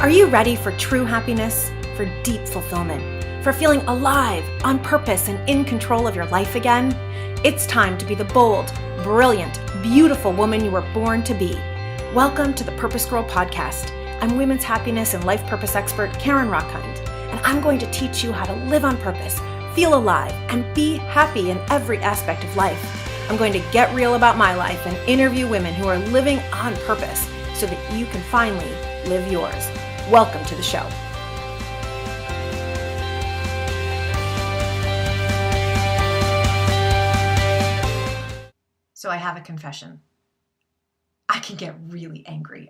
Are you ready for true happiness, for deep fulfillment, for feeling alive, on purpose, and in control of your life again? It's time to be the bold, brilliant, beautiful woman you were born to be. Welcome to the PurposeGirl podcast. I'm women's happiness and life purpose expert Karen Rockhind, and I'm going to teach you how to live on purpose, feel alive, and be happy in every aspect of life. I'm going to get real about my life and interview women who are living on purpose so that you can finally live yours. Welcome to the show. So I have a confession. I can get really angry.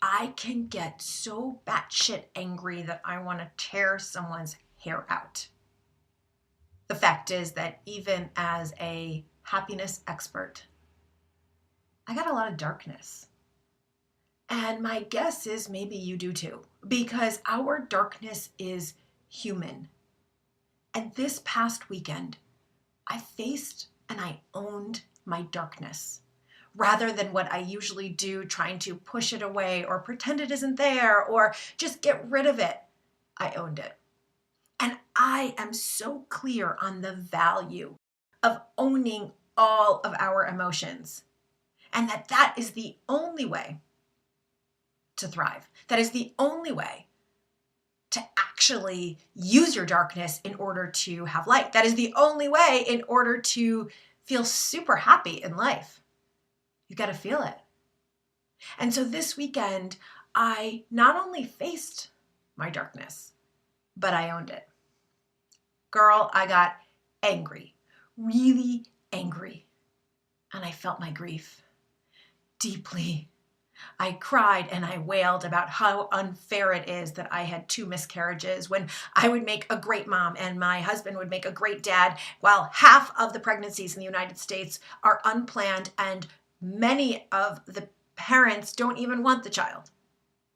I can get so batshit angry that I want to tear someone's hair out. The fact is that even as a happiness expert, I got a lot of darkness. And my guess is maybe you do too, because our darkness is human. And this past weekend, I faced and I owned my darkness. Rather than what I usually do, trying to push it away or pretend it isn't there or just get rid of it, I owned it. And I am so clear on the value of owning all of our emotions, and that is the only way to thrive. That is the only way to actually use your darkness in order to have light. That is the only way in order to feel super happy in life. You got to feel it. And so this weekend, I not only faced my darkness, but I owned it. Girl, I got angry, really angry. And I felt my grief deeply. I cried and I wailed about how unfair it is that I had 2 miscarriages when I would make a great mom and my husband would make a great dad, while half of the pregnancies in the United States are unplanned and many of the parents don't even want the child.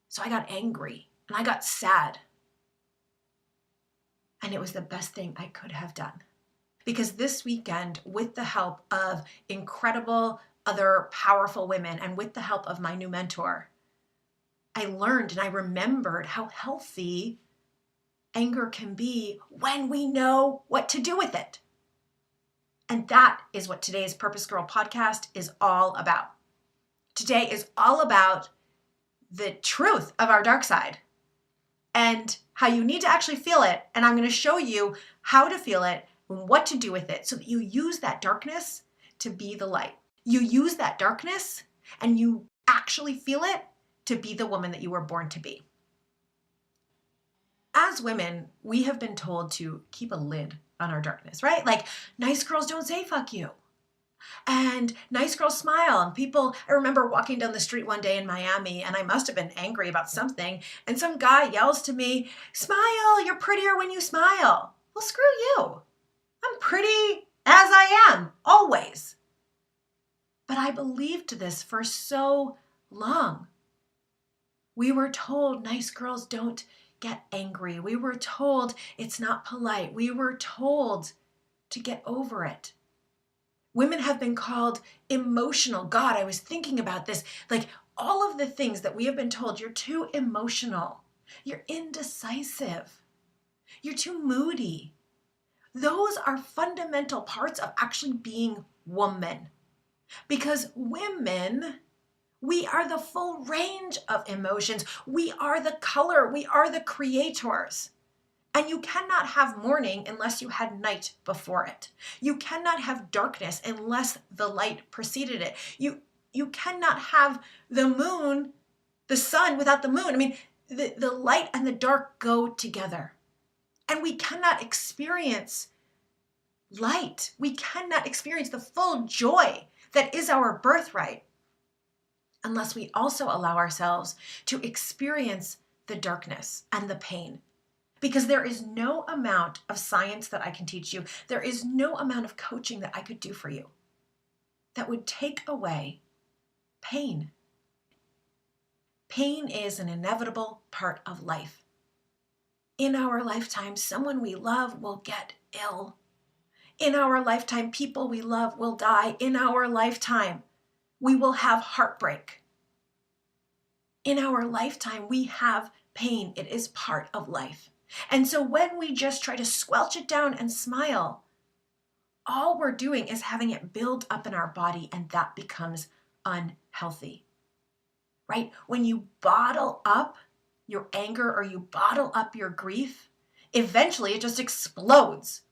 So I got angry and I got sad. And it was the best thing I could have done. Because this weekend, with the help of incredible other powerful women and with the help of my new mentor, I learned and I remembered how healthy anger can be when we know what to do with it. And that is what today's PurposeGirl podcast is all about. Today is all about the truth of our dark side and how you need to actually feel it. And I'm going to show you how to feel it and what to do with it so that you use that darkness to be the light. You use that darkness and you actually feel it to be the woman that you were born to be. As women, we have been told to keep a lid on our darkness, right? Like, nice girls don't say fuck you. And nice girls smile. And I remember walking down the street one day in Miami and I must have been angry about something. And some guy yells to me, "Smile, you're prettier when you smile." Well, screw you. I'm pretty as I am, always. But I believed this for so long. We were told nice girls don't get angry. We were told it's not polite. We were told to get over it. Women have been called emotional. God, I was thinking about this. Like all of the things that we have been told, you're too emotional. You're indecisive. You're too moody. Those are fundamental parts of actually being woman. Because women, we are the full range of emotions. We are the color. We are the creators. And you cannot have morning unless you had night before it. You cannot have darkness unless the light preceded it. You cannot have the moon, the sun without the moon. The light and the dark go together. And we cannot experience light. We cannot experience the full joy that is our birthright unless we also allow ourselves to experience the darkness and the pain. Because there is no amount of science that I can teach you, there is no amount of coaching that I could do for you that would take away pain. Pain is an inevitable part of life. In our lifetime, someone we love will get ill. In our lifetime, people we love will die. In our lifetime, we will have heartbreak. In our lifetime, we have pain. It is part of life. And so when we just try to squelch it down and smile, all we're doing is having it build up in our body, and that becomes unhealthy, right? When you bottle up your anger or you bottle up your grief, eventually it just explodes.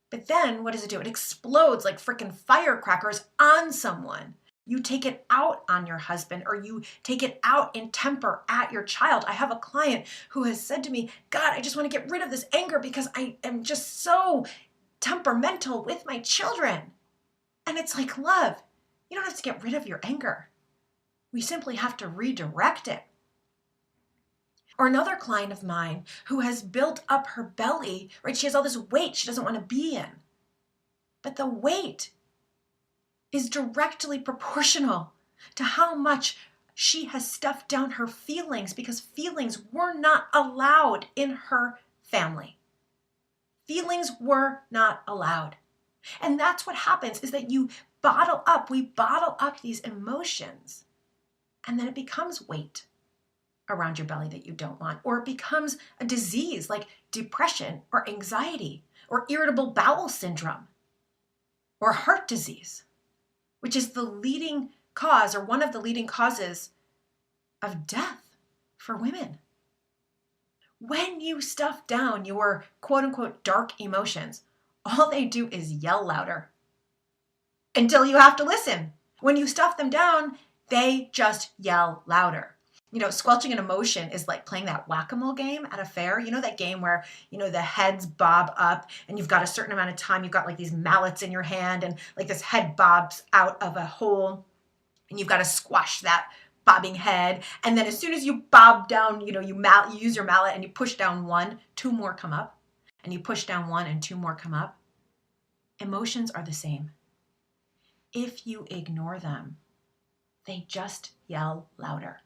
But then what does it do? It explodes like freaking firecrackers on someone. You take it out on your husband, or you take it out in temper at your child. I have a client who has said to me, God, I just want to get rid of this anger because I am just so temperamental with my children. And it's like, love, you don't have to get rid of your anger. We simply have to redirect it. Or another client of mine who has built up her belly, right? She has all this weight she doesn't want to be in. But the weight is directly proportional to how much she has stuffed down her feelings, because feelings were not allowed in her family. Feelings were not allowed. And that's what happens, is that we bottle up these emotions, and then it becomes weight around your belly that you don't want, or it becomes a disease like depression or anxiety or irritable bowel syndrome or heart disease, which is the leading cause, or one of the leading causes, of death for women. When you stuff down your quote unquote dark emotions, all they do is yell louder until you have to listen. When you stuff them down, they just yell louder. Squelching an emotion is like playing that whack-a-mole game at a fair. You know that game where, the heads bob up and you've got a certain amount of time. You've got like these mallets in your hand and like this head bobs out of a hole and you've got to squash that bobbing head. And then as soon as you bob down, you use your mallet and you push down one, two more come up. And you push down one and two more come up. Emotions are the same. If you ignore them, they just yell louder.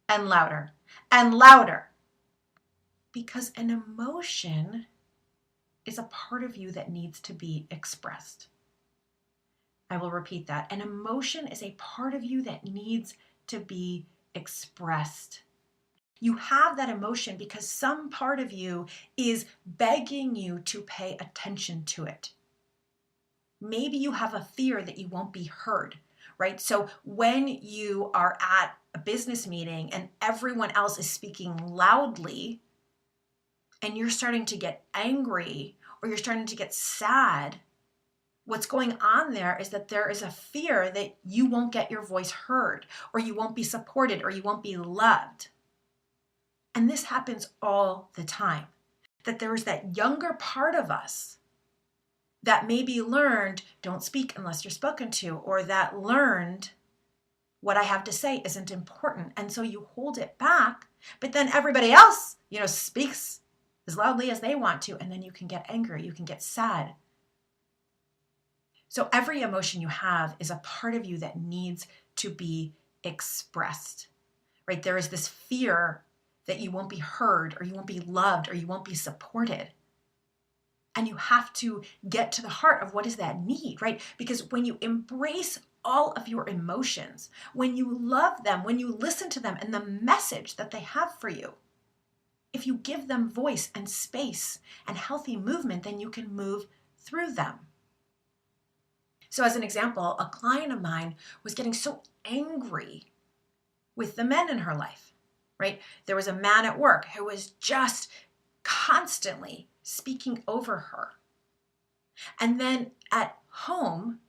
And louder and louder, because an emotion is a part of you that needs to be expressed. I will repeat that. An emotion is a part of you that needs to be expressed. You have that emotion because some part of you is begging you to pay attention to it. Maybe you have a fear that you won't be heard, right? So when you are at a business meeting and everyone else is speaking loudly and you're starting to get angry or you're starting to get sad, what's going on there is that there is a fear that you won't get your voice heard, or you won't be supported, or you won't be loved. And this happens all the time, that there is that younger part of us that maybe learned, don't speak unless you're spoken to, or that learned, what I have to say isn't important. And so you hold it back, but then everybody else, speaks as loudly as they want to. And then you can get angry, you can get sad. So every emotion you have is a part of you that needs to be expressed, right? There is this fear that you won't be heard, or you won't be loved, or you won't be supported. And you have to get to the heart of what is that need, right? Because when you embrace all of your emotions, when you love them, when you listen to them and the message that they have for you, if you give them voice and space and healthy movement, then you can move through them. So as an example, a client of mine was getting so angry with the men in her life, right? There was a man at work who was just constantly speaking over her. And then at home,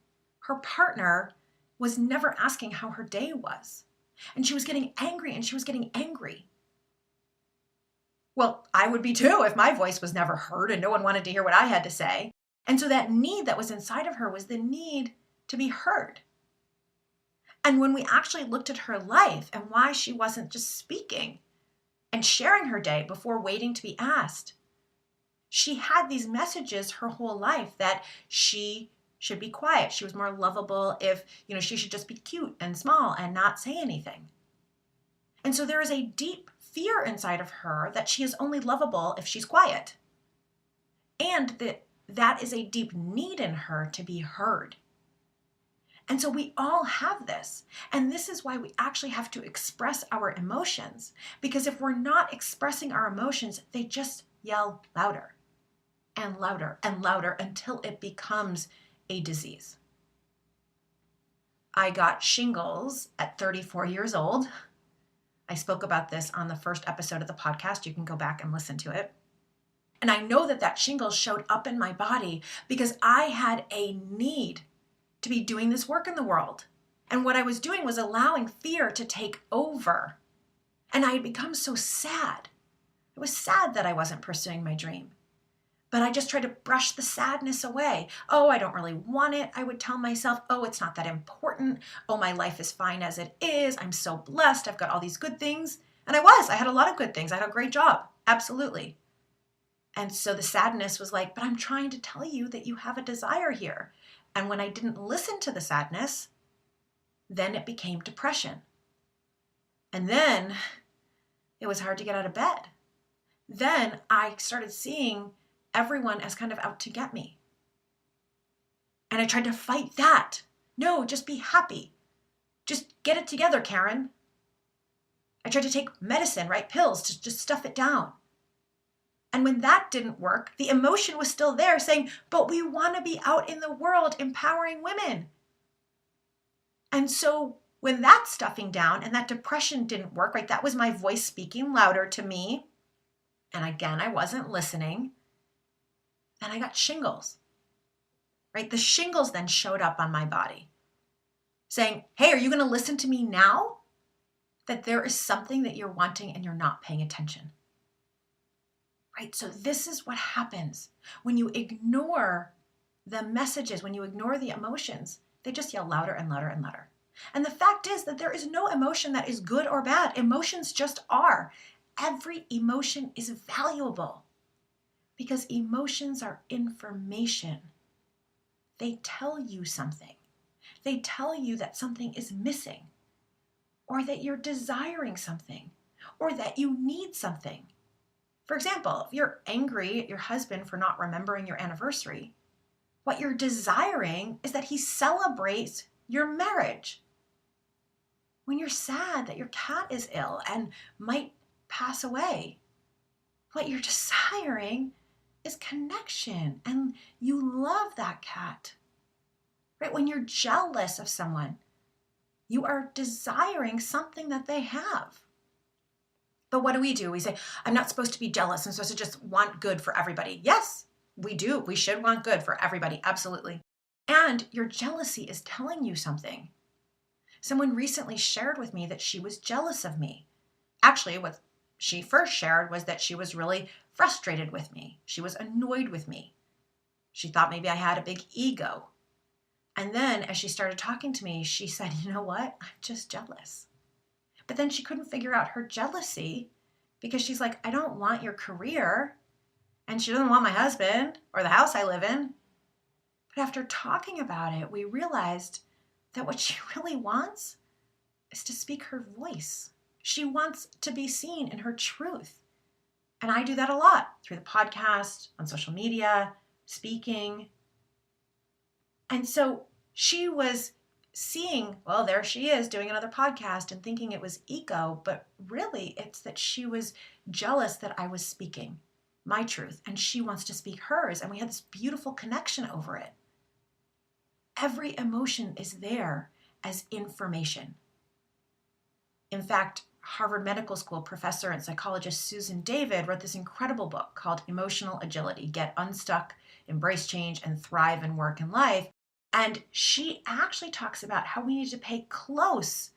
her partner was never asking how her day was. And she was getting angry and she was getting angry. Well, I would be too if my voice was never heard and no one wanted to hear what I had to say. And so that need that was inside of her was the need to be heard. And when we actually looked at her life and why she wasn't just speaking and sharing her day before waiting to be asked, she had these messages her whole life that she should be quiet. She was more lovable if, she should just be cute and small and not say anything. And so there is a deep fear inside of her that she is only lovable if she's quiet. And that is a deep need in her to be heard. And so we all have this. And this is why we actually have to express our emotions. Because if we're not expressing our emotions, they just yell louder and louder and louder until it becomes a disease. I got shingles at 34 years old. I spoke about this on the first episode of the podcast. You can go back and listen to it. And I know that shingles showed up in my body because I had a need to be doing this work in the world. And what I was doing was allowing fear to take over. And I had become so sad. It was sad that I wasn't pursuing my dream. But I just tried to brush the sadness away. Oh, I don't really want it. I would tell myself, oh, it's not that important. Oh, my life is fine as it is. I'm so blessed. I've got all these good things. And I had a lot of good things. I had a great job. Absolutely. And so the sadness was like, but I'm trying to tell you that you have a desire here. And when I didn't listen to the sadness, then it became depression. And then it was hard to get out of bed. Then I started seeing everyone as kind of out to get me. And I tried to fight that. No, just be happy. Just get it together, Karen. I tried to take medicine, right? Pills to just stuff it down. And when that didn't work, the emotion was still there saying, but we want to be out in the world empowering women. And so when that stuffing down and that depression didn't work, right? That was my voice speaking louder to me. And again, I wasn't listening. And I got shingles, right? The shingles then showed up on my body saying, hey, are you going to listen to me now? That there is something that you're wanting and you're not paying attention. Right? So this is what happens when you ignore the messages, when you ignore the emotions, they just yell louder and louder and louder. And the fact is that there is no emotion that is good or bad. Emotions just are. Every emotion is valuable because emotions are information. They tell you something. They tell you that something is missing or that you're desiring something or that you need something. For example, if you're angry at your husband for not remembering your anniversary, what you're desiring is that he celebrates your marriage. When you're sad that your cat is ill and might pass away, what you're desiring is connection and you love that cat. Right? When you're jealous of someone, you are desiring something that they have. But what do? We say, I'm not supposed to be jealous. I'm supposed to just want good for everybody. Yes, we do. We should want good for everybody. Absolutely. And your jealousy is telling you something. Someone recently shared with me that she was jealous of me. Actually, what she first shared was that she was really frustrated with me. She was annoyed with me. She thought maybe I had a big ego. And then as she started talking to me, she said, you know what? I'm just jealous. But then she couldn't figure out her jealousy because she's like, I don't want your career. And she doesn't want my husband or the house I live in. But after talking about it, we realized that what she really wants is to speak her voice. She wants to be seen in her truth. And I do that a lot through the podcast, on social media, speaking. And so she was seeing, well, there she is doing another podcast and thinking it was ego, but really it's that she was jealous that I was speaking my truth and she wants to speak hers. And we had this beautiful connection over it. Every emotion is there as information. In fact, Harvard Medical School professor and psychologist Susan David wrote this incredible book called Emotional Agility: Get Unstuck, Embrace Change, and Thrive in Work and Life. And she actually talks about how we need to pay close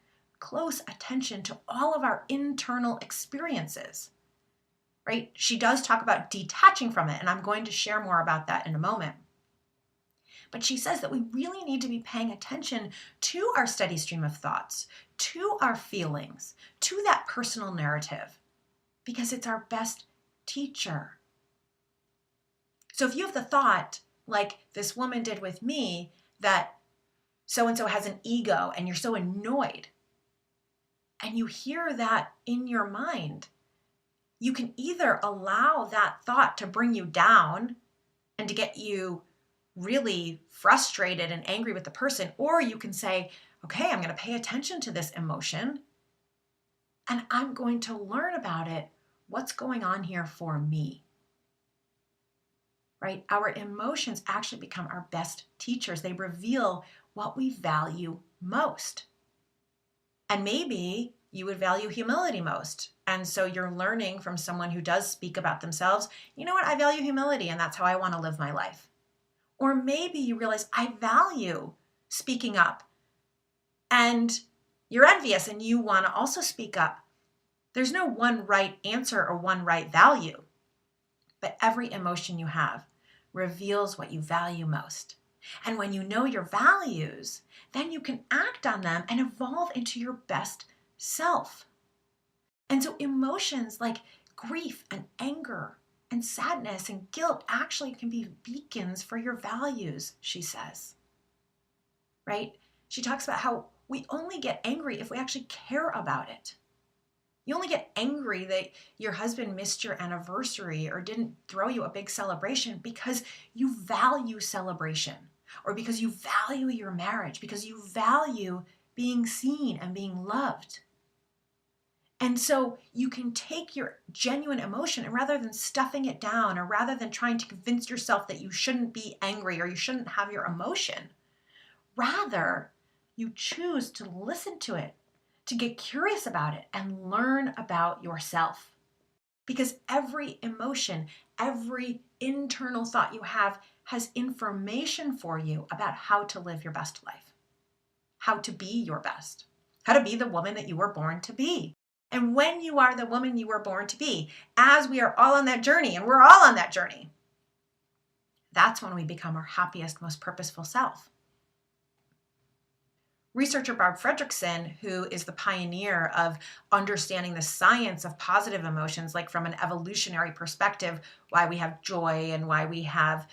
attention to all of our internal experiences, right? She does talk about detaching from it, and I'm going to share more about that in a moment. But she says that we really need to be paying attention to our steady stream of thoughts, to our feelings, to that personal narrative, because it's our best teacher. So if you have the thought, like this woman did with me, that so-and-so has an ego and you're so annoyed, and you hear that in your mind, you can either allow that thought to bring you down and to get you really frustrated and angry with the person. Or you can say, okay, I'm going to pay attention to this emotion and I'm going to learn about it. What's going on here for me? Right? Our emotions actually become our best teachers. They reveal what we value most. And maybe you would value humility most. And so you're learning from someone who does speak about themselves, you know what, I value humility and that's how I want to live my life. Or maybe you realize I value speaking up and you're envious and you want to also speak up. There's no one right answer or one right value, but every emotion you have reveals what you value most. And when you know your values, then you can act on them and evolve into your best self. And so emotions like grief and anger and sadness and guilt actually can be beacons for your values, she says. Right? She talks about how we only get angry if we actually care about it. You only get angry that your husband missed your anniversary or didn't throw you a big celebration because you value celebration, or because you value your marriage, because you value being seen and being loved. And so you can take your genuine emotion and rather than stuffing it down or rather than trying to convince yourself that you shouldn't be angry or you shouldn't have your emotion, rather you choose to listen to it, to get curious about it and learn about yourself. Because every emotion, every internal thought you have has information for you about how to live your best life, how to be your best, how to be the woman that you were born to be. And when you are the woman you were born to be, as we are all on that journey, and we're all on that journey, that's when we become our happiest, most purposeful self. Researcher Barb Fredrickson, who is the pioneer of understanding the science of positive emotions, like from an evolutionary perspective, why we have joy and why we have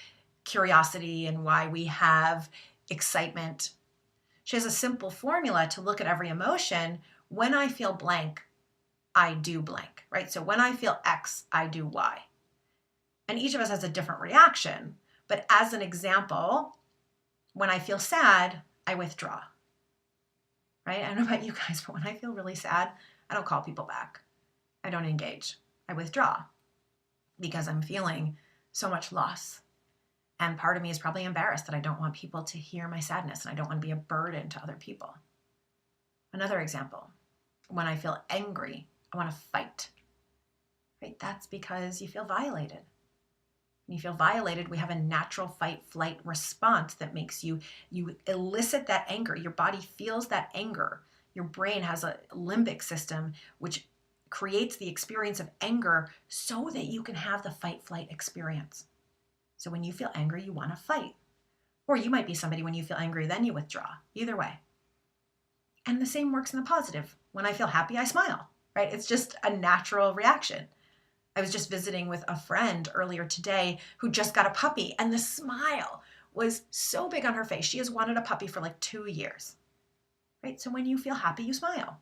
curiosity and why we have excitement. She has a simple formula to look at every emotion. When I feel blank, I do blank, right? So when I feel X, I do Y. And each of us has a different reaction. But as an example, when I feel sad, I withdraw. Right? I don't know about you guys, but when I feel really sad, I don't call people back. I don't engage. I withdraw because I'm feeling so much loss. And part of me is probably embarrassed that I don't want people to hear my sadness and I don't want to be a burden to other people. Another example, when I feel angry, I want to fight. Right? That's because you feel violated. When you feel violated, we have a natural fight-flight response that makes you elicit that anger. Your body feels that anger. Your brain has a limbic system which creates the experience of anger so that you can have the fight-flight experience. So when you feel angry, you want to fight. Or you might be somebody when you feel angry, then you withdraw. Either way. And the same works in the positive. When I feel happy, I smile. Right? It's just a natural reaction. I was just visiting with a friend earlier today who just got a puppy, and the smile was so big on her face. She has wanted a puppy for like 2 years, right? So when you feel happy, you smile.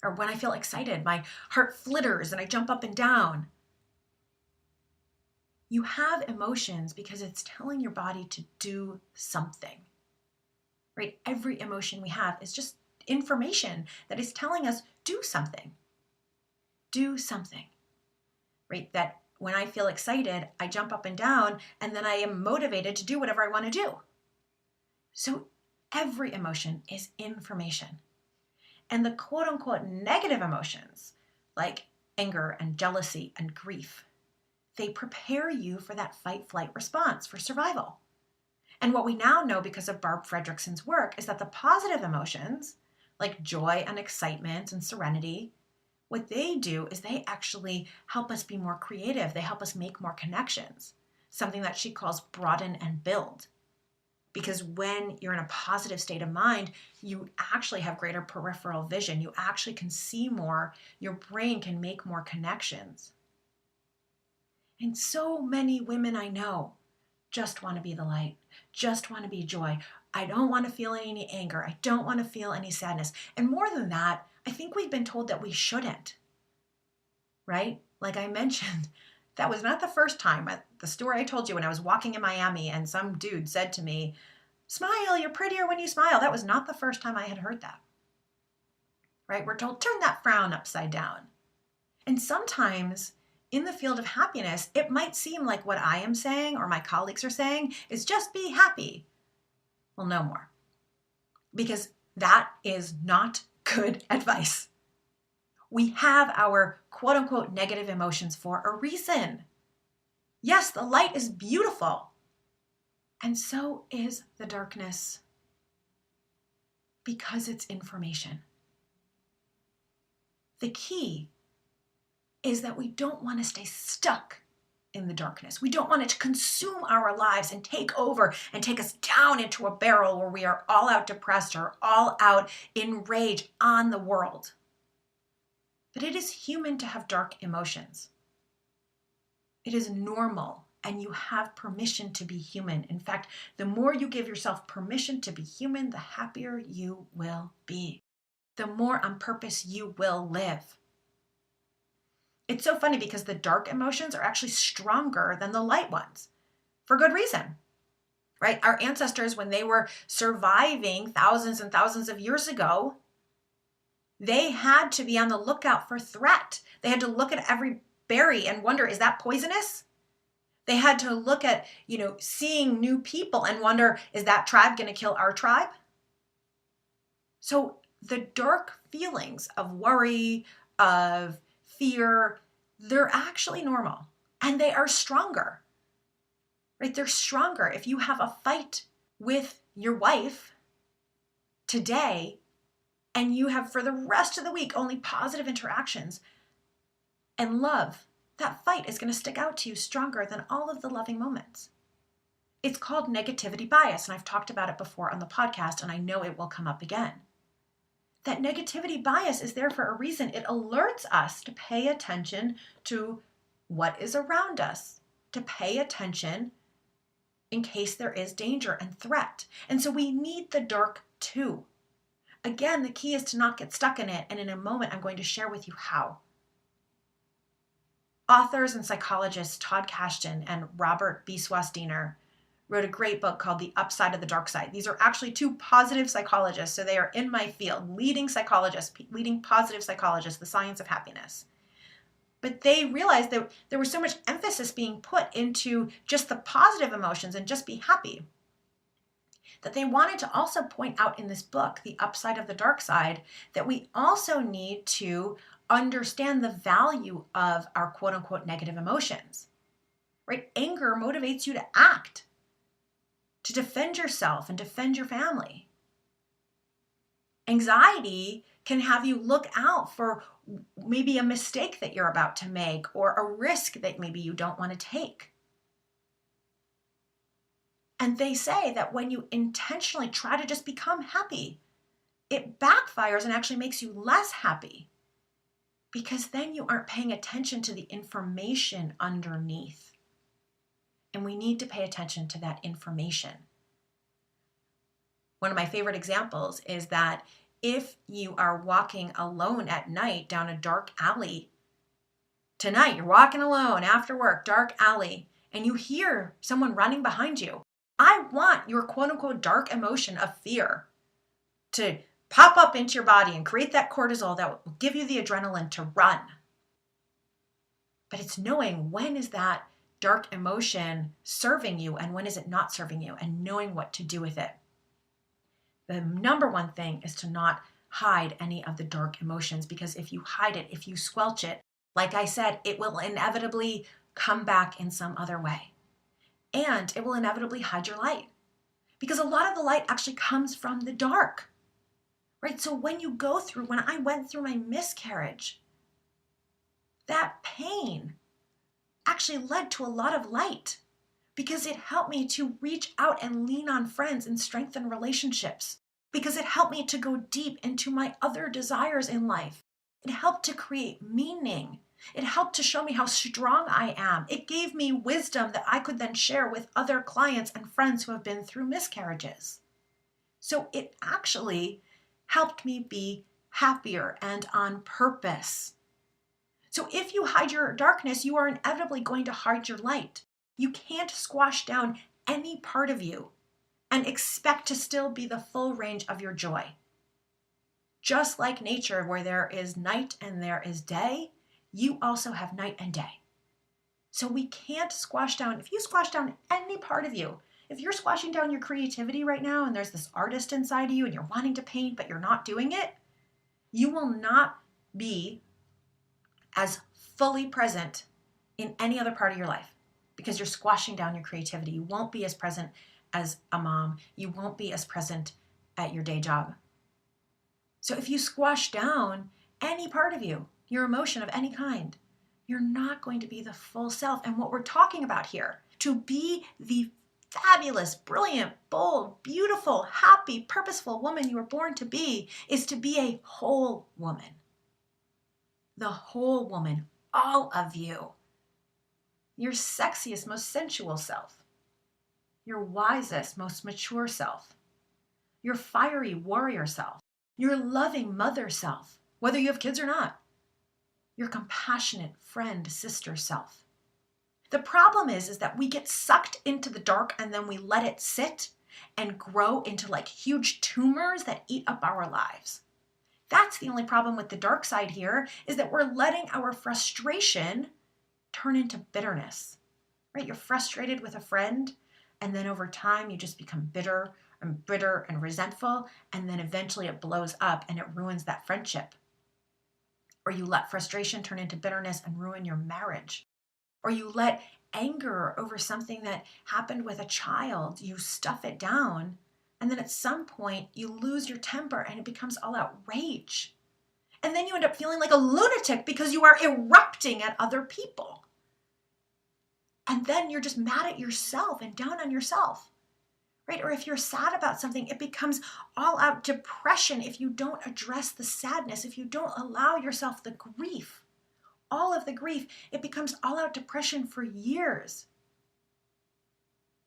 Or when I feel excited, my heart flitters and I jump up and down. You have emotions because it's telling your body to do something, right? Every emotion we have is just information that is telling us, do something. Do something. Right? That when I feel excited, I jump up and down, and then I am motivated to do whatever I want to do. So every emotion is information. And the quote unquote negative emotions, like anger and jealousy and grief, they prepare you for that fight-flight response for survival. And what we now know because of Barb Fredrickson's work is that the positive emotions, like joy and excitement and serenity, what they do is they actually help us be more creative. They help us make more connections, something that she calls broaden and build. Because when you're in a positive state of mind, you actually have greater peripheral vision. You actually can see more. Your brain can make more connections. And so many women I know just want to be the light, just want to be joy. I don't want to feel any anger. I don't want to feel any sadness. And more than that, I think we've been told that we shouldn't, right? Like I mentioned, That was not the first time. The story I told you when I was walking in Miami and some dude said to me, "Smile, you're prettier when you smile." That was not the first time I had heard that. Right? We're told, turn that frown upside down. And sometimes in the field of happiness, it might seem like what I am saying or my colleagues are saying is just be happy. Well, no more. Because that is not good advice. We have our quote unquote negative emotions for a reason. Yes, the light is beautiful. And so is the darkness. Because it's information. The key is that we don't want to stay stuck in the darkness. We don't want it to consume our lives and take over and take us down into a barrel where we are all out depressed or all out in rage on the world. But it is human to have dark emotions. It is normal, and you have permission to be human. In fact, the more you give yourself permission to be human, the happier you will be. The more on purpose you will live. It's so funny because the dark emotions are actually stronger than the light ones for good reason, right? Our ancestors, when they were surviving thousands and thousands of years ago, they had to be on the lookout for threat. They had to look at every berry and wonder, is that poisonous? They had to look at, seeing new people and wonder, is that tribe going to kill our tribe? So the dark feelings of worry, of fear, they're actually normal and they are stronger, right? They're stronger. If you have a fight with your wife today and you have for the rest of the week only positive interactions and love, that fight is going to stick out to you stronger than all of the loving moments. It's called negativity bias, and I've talked about it before on the podcast, and I know it will come up again. That negativity bias is there for a reason. It alerts us to pay attention to what is around us, to pay attention in case there is danger and threat. And so we need the dark too. Again, the key is to not get stuck in it, and in a moment I'm going to share with you how. Authors and psychologists Todd Kashdan and Robert B. Swastiner wrote a great book called The Upside of the Dark Side. These are actually two positive psychologists, so they are in my field, leading positive psychologists, the science of happiness. But they realized that there was so much emphasis being put into just the positive emotions and just be happy, that they wanted to also point out in this book, The Upside of the Dark Side, that we also need to understand the value of our quote unquote negative emotions, right? Anger motivates you to act, to defend yourself and defend your family. Anxiety can have you look out for maybe a mistake that you're about to make or a risk that maybe you don't want to take. And they say that when you intentionally try to just become happy, it backfires and actually makes you less happy because then you aren't paying attention to the information underneath. And we need to pay attention to that information. One of my favorite examples is that if you are walking alone at night down a dark alley, tonight you're walking alone after work, dark alley, and you hear someone running behind you, I want your quote unquote dark emotion of fear to pop up into your body and create that cortisol that will give you the adrenaline to run. But it's knowing when is that dark emotion serving you and when is it not serving you, and knowing what to do with it. The number one thing is to not hide any of the dark emotions, because if you hide it, if you squelch it, like I said, it will inevitably come back in some other way. And it will inevitably hide your light, because a lot of the light actually comes from the dark, right? So when I went through my miscarriage, that pain actually led to a lot of light because it helped me to reach out and lean on friends and strengthen relationships, because it helped me to go deep into my other desires in life. It helped to create meaning. It helped to show me how strong I am. It gave me wisdom that I could then share with other clients and friends who have been through miscarriages. So it actually helped me be happier and on purpose. So if you hide your darkness, you are inevitably going to hide your light. You can't squash down any part of you and expect to still be the full range of your joy. Just like nature, where there is night and there is day, you also have night and day. So we can't squash down. If you squash down any part of you, if you're squashing down your creativity right now and there's this artist inside of you and you're wanting to paint but you're not doing it, you will not be as fully present in any other part of your life because you're squashing down your creativity. You won't be as present as a mom. You won't be as present at your day job. So if you squash down any part of you, your emotion of any kind, you're not going to be the full self. And what we're talking about here, to be the fabulous, brilliant, bold, beautiful, happy, purposeful woman you were born to be, is to be a whole woman. The whole woman, all of you. Your sexiest, most sensual self. Your wisest, most mature self. Your fiery warrior self. Your loving mother self, whether you have kids or not. Your compassionate friend, sister self. The problem is that we get sucked into the dark and then we let it sit and grow into like huge tumors that eat up our lives. That's the only problem with the dark side here, is that we're letting our frustration turn into bitterness, right? You're frustrated with a friend, and then over time you just become bitter and resentful, and then eventually it blows up and it ruins that friendship. Or you let frustration turn into bitterness and ruin your marriage. Or you let anger over something that happened with a child, you stuff it down, and then at some point you lose your temper and it becomes all out rage. And then you end up feeling like a lunatic because you are erupting at other people. And then you're just mad at yourself and down on yourself, right? Or if you're sad about something, it becomes all out depression if you don't address the sadness, if you don't allow yourself the grief, all of the grief, it becomes all out depression for years.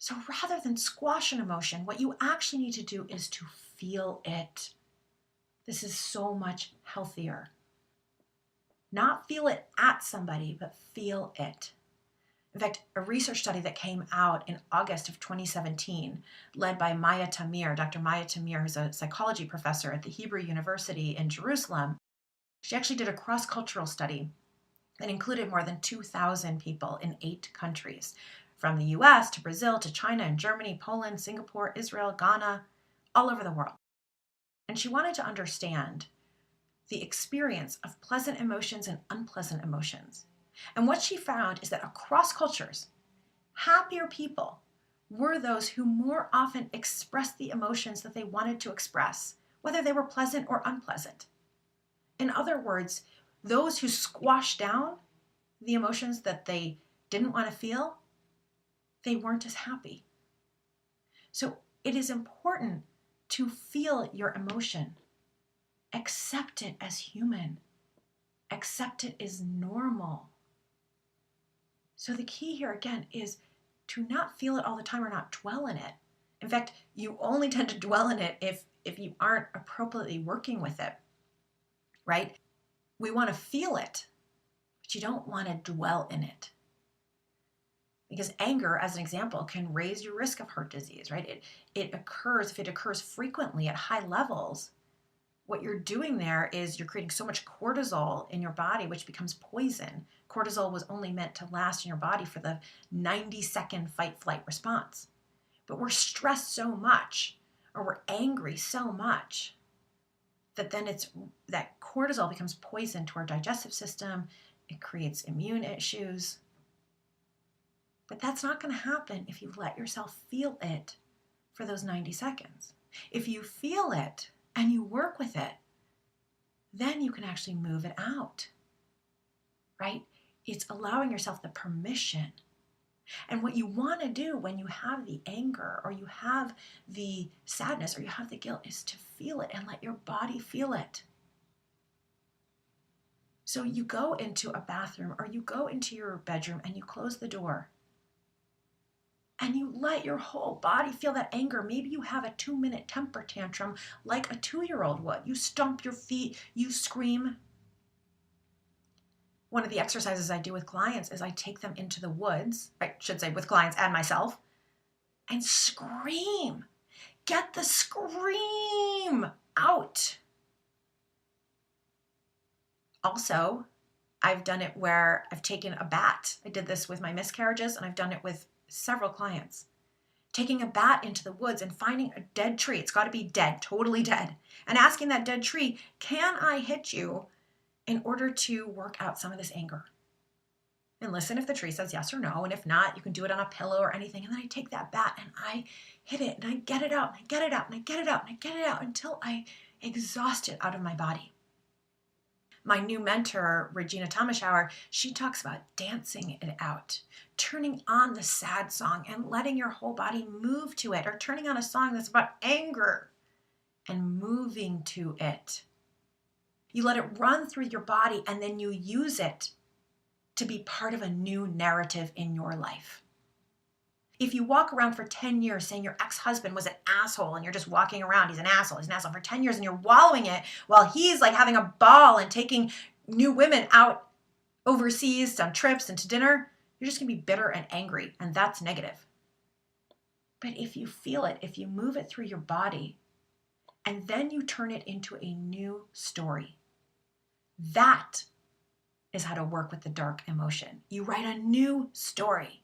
So rather than squash an emotion, what you actually need to do is to feel it. This is so much healthier. Not feel it at somebody, but feel it. In fact, a research study that came out in August of 2017, led by Maya Tamir, Dr. Maya Tamir, who's a psychology professor at the Hebrew University in Jerusalem, she actually did a cross-cultural study that included more than 2,000 people in 8 countries, from the US to Brazil to China and Germany, Poland, Singapore, Israel, Ghana, all over the world. And she wanted to understand the experience of pleasant emotions and unpleasant emotions. And what she found is that across cultures, happier people were those who more often expressed the emotions that they wanted to express, whether they were pleasant or unpleasant. In other words, those who squashed down the emotions that they didn't want to feel, they weren't as happy. So it is important to feel your emotion. Accept it as human. Accept it as normal. So the key here again is to not feel it all the time or not dwell in it. In fact, you only tend to dwell in it if you aren't appropriately working with it, right? We want to feel it, but you don't want to dwell in it. Because anger, as an example, can raise your risk of heart disease, right? If it occurs frequently at high levels, what you're doing there is you're creating so much cortisol in your body, which becomes poison. Cortisol was only meant to last in your body for the 90-second fight-flight response. But we're stressed so much, or we're angry so much, that then that cortisol becomes poison to our digestive system. It creates immune issues. But that's not going to happen if you let yourself feel it for those 90 seconds. If you feel it and you work with it, then you can actually move it out, right? It's allowing yourself the permission. And what you want to do when you have the anger or you have the sadness or you have the guilt is to feel it and let your body feel it. So you go into a bathroom or you go into your bedroom and you close the door and you let your whole body feel that anger. Maybe you have a 2-minute temper tantrum like a 2-year-old would. You stomp your feet, you scream. One of the exercises I do with clients is I take them into the woods, I should say with clients and myself, and scream. Get the scream out. Also, I've done it where I've taken a bat. I did this with my miscarriages, and I've done it with several clients. Taking a bat into the woods and finding a dead tree. It's got to be dead, totally dead. And asking that dead tree, can I hit you in order to work out some of this anger? And listen if the tree says yes or no. And if not, you can do it on a pillow or anything. And then I take that bat and I hit it and I get it out and I get it out and I get it out and I get it out until I exhaust it out of my body. My new mentor, Regina Thomashower, she talks about dancing it out, turning on the sad song and letting your whole body move to it, or turning on a song that's about anger and moving to it. You let it run through your body and then you use it to be part of a new narrative in your life. If you walk around for 10 years saying your ex-husband was an asshole and you're just walking around, he's an asshole for 10 years and you're wallowing it while he's like having a ball and taking new women out overseas on trips and to dinner, you're just gonna be bitter and angry, and that's negative. But if you feel it, if you move it through your body, and then you turn it into a new story, that is how to work with the dark emotion. You write a new story.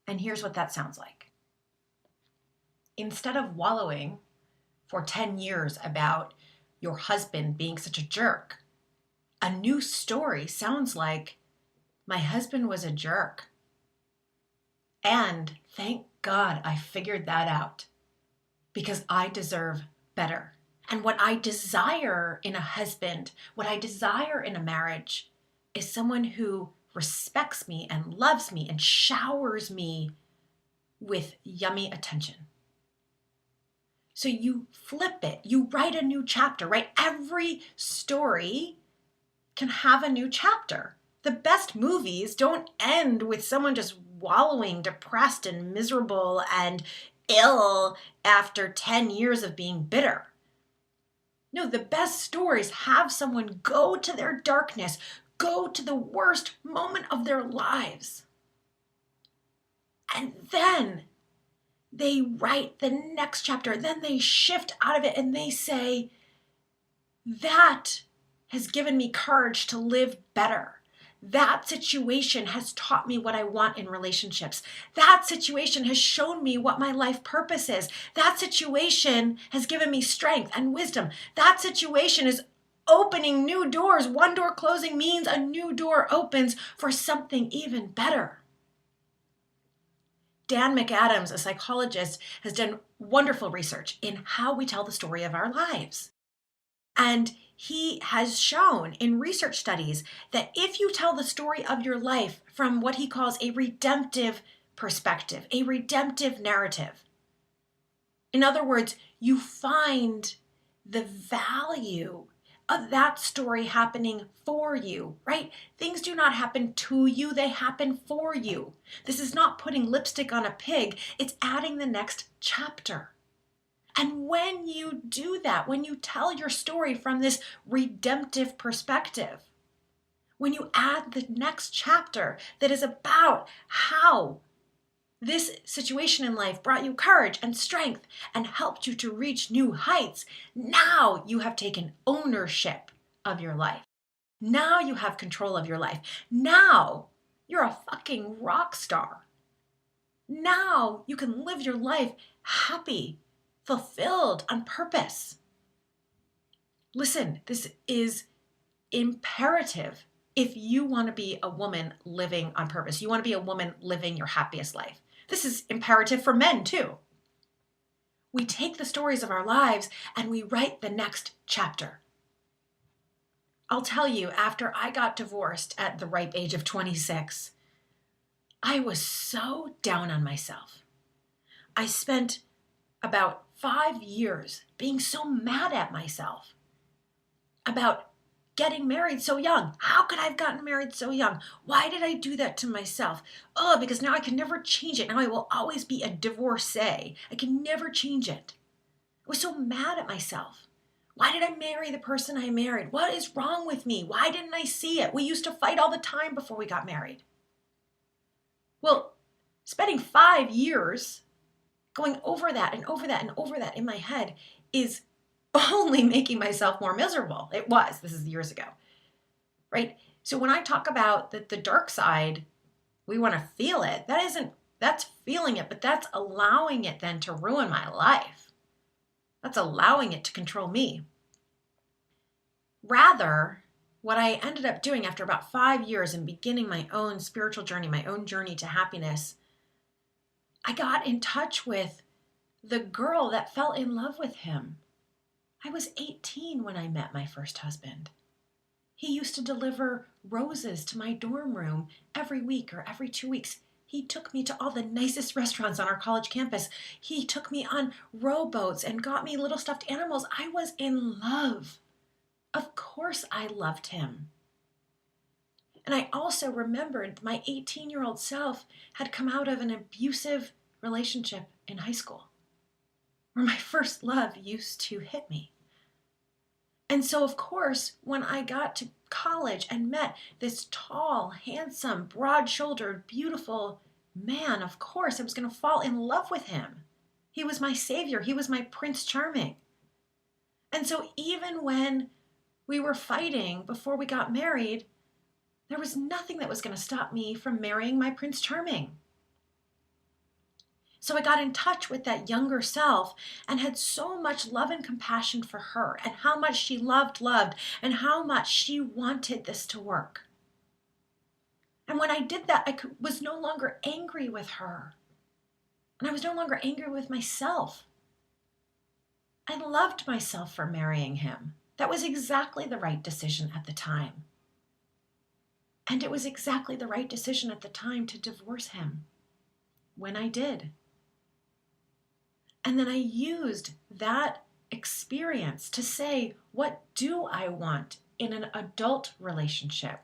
And here's what that sounds like. Instead of wallowing for 10 years about your husband being such a jerk, a new story sounds like, my husband was a jerk. And thank God I figured that out, because I deserve better. And what I desire in a husband, what I desire in a marriage, is someone who respects me and loves me and showers me with yummy attention. So you flip it, you write a new chapter, right? Every story can have a new chapter. The best movies don't end with someone just wallowing, depressed and miserable and ill after 10 years of being bitter. No, the best stories have someone go to their darkness, go to the worst moment of their lives. And then they write the next chapter. Then they shift out of it and they say, that has given me courage to live better. That situation has taught me what I want in relationships. That situation has shown me what my life purpose is. That situation has given me strength and wisdom. That situation is opening new doors. One door closing means a new door opens for something even better. Dan McAdams, a psychologist, has done wonderful research in how we tell the story of our lives. And he has shown in research studies that if you tell the story of your life from what he calls a redemptive perspective, a redemptive narrative, in other words, you find the value of that story happening for you, right? Things do not happen to you, they happen for you. This is not putting lipstick on a pig, it's adding the next chapter. And when you do that, when you tell your story from this redemptive perspective, when you add the next chapter that is about how this situation in life brought you courage and strength and helped you to reach new heights, now you have taken ownership of your life. Now you have control of your life. Now you're a fucking rock star. Now you can live your life happy, fulfilled, on purpose. Listen, this is imperative if you want to be a woman living on purpose. You want to be a woman living your happiest life. This is imperative for men too. We take the stories of our lives and we write the next chapter. I'll tell you, after I got divorced at the ripe age of 26, I was so down on myself. I spent about 5 years being so mad at myself about getting married so young. How could I have gotten married so young? Why did I do that to myself? Oh, because now I can never change it. Now I will always be a divorcee. I can never change it. I was so mad at myself. Why did I marry the person I married? What is wrong with me? Why didn't I see it? We used to fight all the time before we got married. Well, spending 5 years going over that and over that and over that in my head is only making myself more miserable. It was. This is years ago, right? So when I talk about the dark side, we want to feel it. That's feeling it, but that's allowing it then to ruin my life. That's allowing it to control me. Rather, what I ended up doing after about 5 years and beginning my own spiritual journey, my own journey to happiness, I got in touch with the girl that fell in love with him. I was 18 when I met my first husband. He used to deliver roses to my dorm room every week or every 2 weeks. He took me to all the nicest restaurants on our college campus. He took me on rowboats and got me little stuffed animals. I was in love. Of course I loved him. And I also remembered my 18-year-old self had come out of an abusive relationship in high school, where my first love used to hit me. And so, of course, when I got to college and met this tall, handsome, broad-shouldered, beautiful man, of course, I was going to fall in love with him. He was my savior. He was my Prince Charming. And so even when we were fighting before we got married, there was nothing that was going to stop me from marrying my Prince Charming. So I got in touch with that younger self and had so much love and compassion for her and how much she loved, and how much she wanted this to work. And when I did that, I was no longer angry with her. And I was no longer angry with myself. I loved myself for marrying him. That was exactly the right decision at the time. And it was exactly the right decision at the time to divorce him when I did. And then I used that experience to say, what do I want in an adult relationship?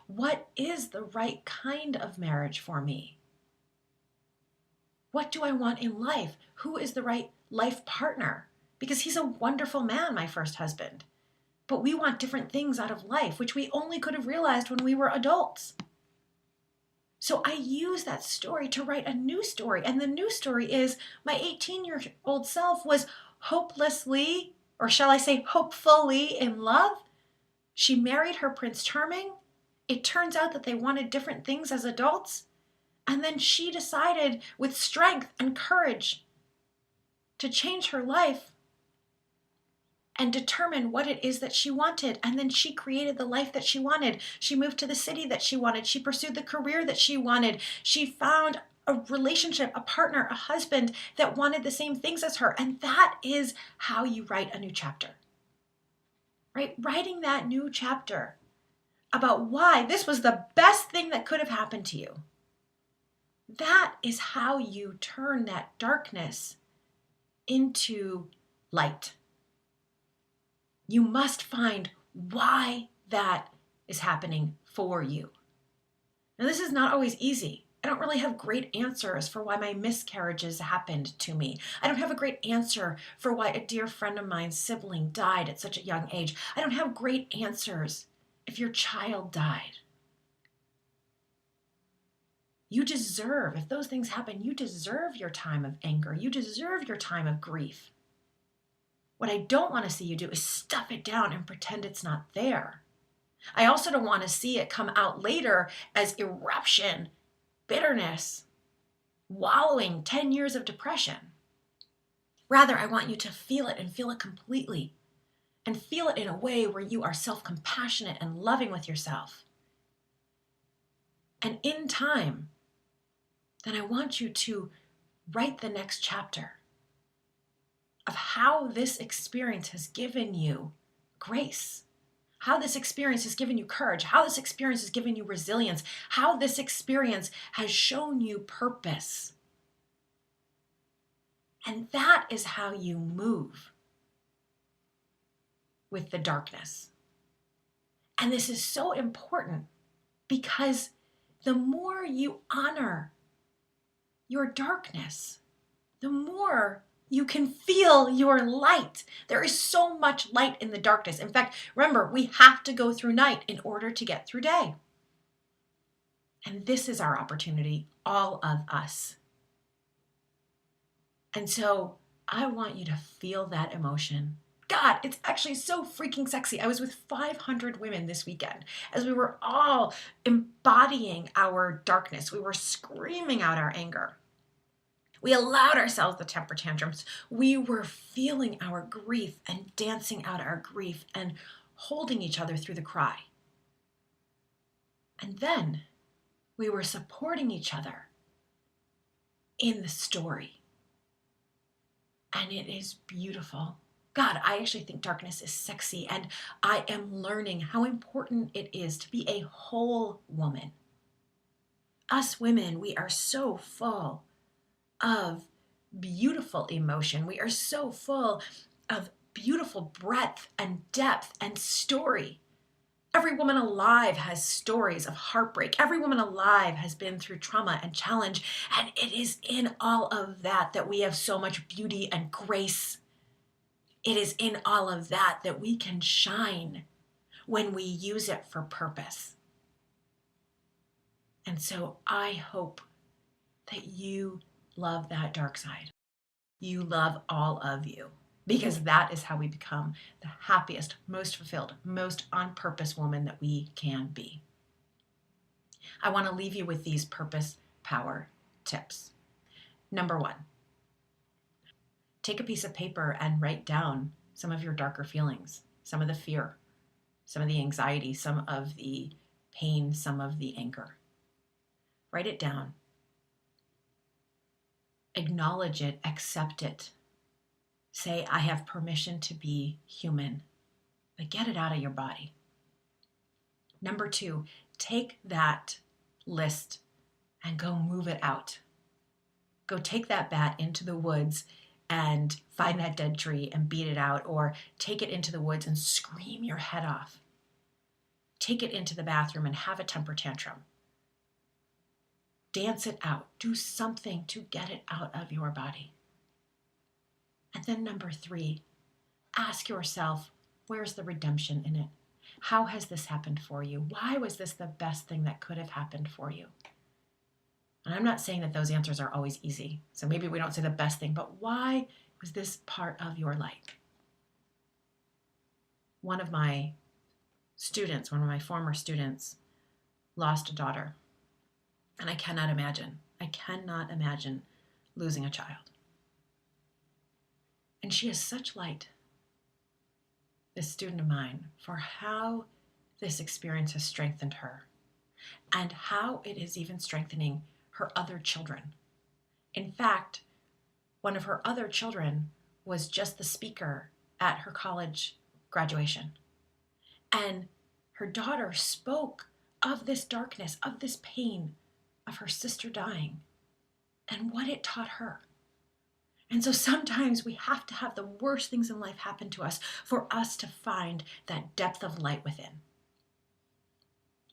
What is the right kind of marriage for me? What do I want in life? Who is the right life partner? Because he's a wonderful man, my first husband. But we want different things out of life, which we only could have realized when we were adults. So I use that story to write a new story. And the new story is my 18-year-old self was hopelessly, or shall I say hopefully, in love. She married her Prince Charming. It turns out that they wanted different things as adults. And then she decided with strength and courage to change her life and determine what it is that she wanted. And then she created the life that she wanted. She moved to the city that she wanted. She pursued the career that she wanted. She found a relationship, a partner, a husband that wanted the same things as her. And that is how you write a new chapter, right? Writing that new chapter about why this was the best thing that could have happened to you. That is how you turn that darkness into light. You must find why that is happening for you. Now, this is not always easy. I don't really have great answers for why my miscarriages happened to me. I don't have a great answer for why a dear friend of mine's sibling died at such a young age. I don't have great answers if your child died. You deserve, if those things happen, you deserve your time of anger. You deserve your time of grief. What I don't want to see you do is stuff it down and pretend it's not there. I also don't want to see it come out later as eruption, bitterness, wallowing, 10 years of depression. Rather, I want you to feel it and feel it completely and feel it in a way where you are self-compassionate and loving with yourself. And in time, then I want you to write the next chapter of how this experience has given you grace, how this experience has given you courage, how this experience has given you resilience, how this experience has shown you purpose. And that is how you move with the darkness. And this is so important because the more you honor your darkness, the more You can feel your light. There is so much light in the darkness. In fact, remember, we have to go through night in order to get through day. And this is our opportunity, all of us. And so I want you to feel that emotion. God, it's actually so freaking sexy. I was with 500 women this weekend as we were all embodying our darkness. We were screaming out our anger. We allowed ourselves the temper tantrums. We were feeling our grief and dancing out our grief and holding each other through the cry. And then we were supporting each other in the story. And it is beautiful. God, I actually think darkness is sexy, and I am learning how important it is to be a whole woman. Us women, we are so full of beautiful emotion. We are so full of beautiful breadth and depth and story. Every woman alive has stories of heartbreak. Every woman alive has been through trauma and challenge. And it is in all of that that we have so much beauty and grace. It is in all of that that we can shine when we use it for purpose. And so I hope that you love that dark side. You love all of you, because that is how we become the happiest, most fulfilled, most on purpose woman that we can be. I want to leave you with these purpose power tips. Number 1, take a piece of paper and write down some of your darker feelings, some of the fear, some of the anxiety, some of the pain, some of the anger. Write it down. Acknowledge it, accept it. Say, I have permission to be human, but get it out of your body. Number 2, take that list and go move it out. Go take that bat into the woods and find that dead tree and beat it out, or take it into the woods and scream your head off. Take it into the bathroom and have a temper tantrum. Dance it out. Do something to get it out of your body. And then number 3, ask yourself, where's the redemption in it? How has this happened for you? Why was this the best thing that could have happened for you? And I'm not saying that those answers are always easy. So maybe we don't say the best thing, but why was this part of your life? One of my former students, lost a daughter. And I cannot imagine losing a child. And she has such light, this student of mine, for how this experience has strengthened her and how it is even strengthening her other children. In fact, one of her other children was just the speaker at her college graduation. And her daughter spoke of this darkness, of this pain, of her sister dying, and what it taught her. And so sometimes we have to have the worst things in life happen to us for us to find that depth of light within.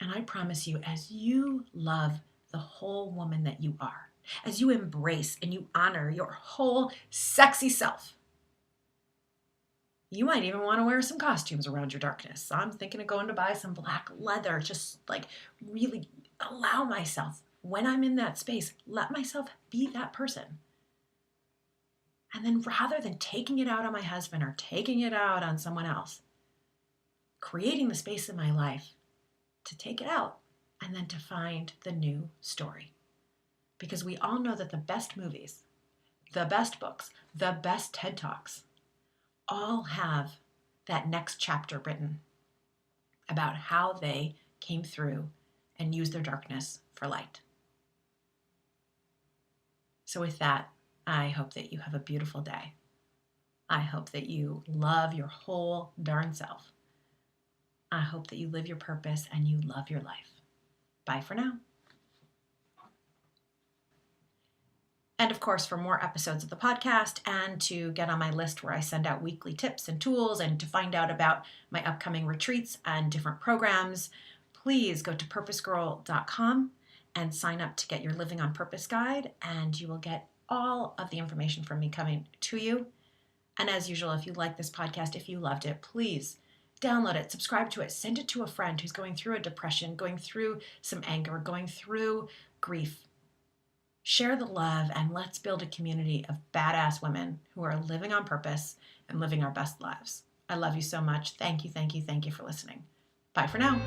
And I promise you, as you love the whole woman that you are, as you embrace and you honor your whole sexy self, you might even want to wear some costumes around your darkness. I'm thinking of going to buy some black leather, just like really allow myself, when I'm in that space, let myself be that person. And then rather than taking it out on my husband or taking it out on someone else, creating the space in my life to take it out and then to find the new story. Because we all know that the best movies, the best books, the best TED Talks all have that next chapter written about how they came through and used their darkness for light. So with that, I hope that you have a beautiful day. I hope that you love your whole darn self. I hope that you live your purpose and you love your life. Bye for now. And of course, for more episodes of the podcast and to get on my list where I send out weekly tips and tools and to find out about my upcoming retreats and different programs, please go to PurposeGirl.com and sign up to get your Living on Purpose guide, and you will get all of the information from me coming to you. And as usual, if you like this podcast, if you loved it, please download it, subscribe to it, send it to a friend who's going through a depression, going through some anger, going through grief. Share the love, and let's build a community of badass women who are living on purpose and living our best lives. I love you so much. Thank you, thank you, thank you for listening. Bye for now.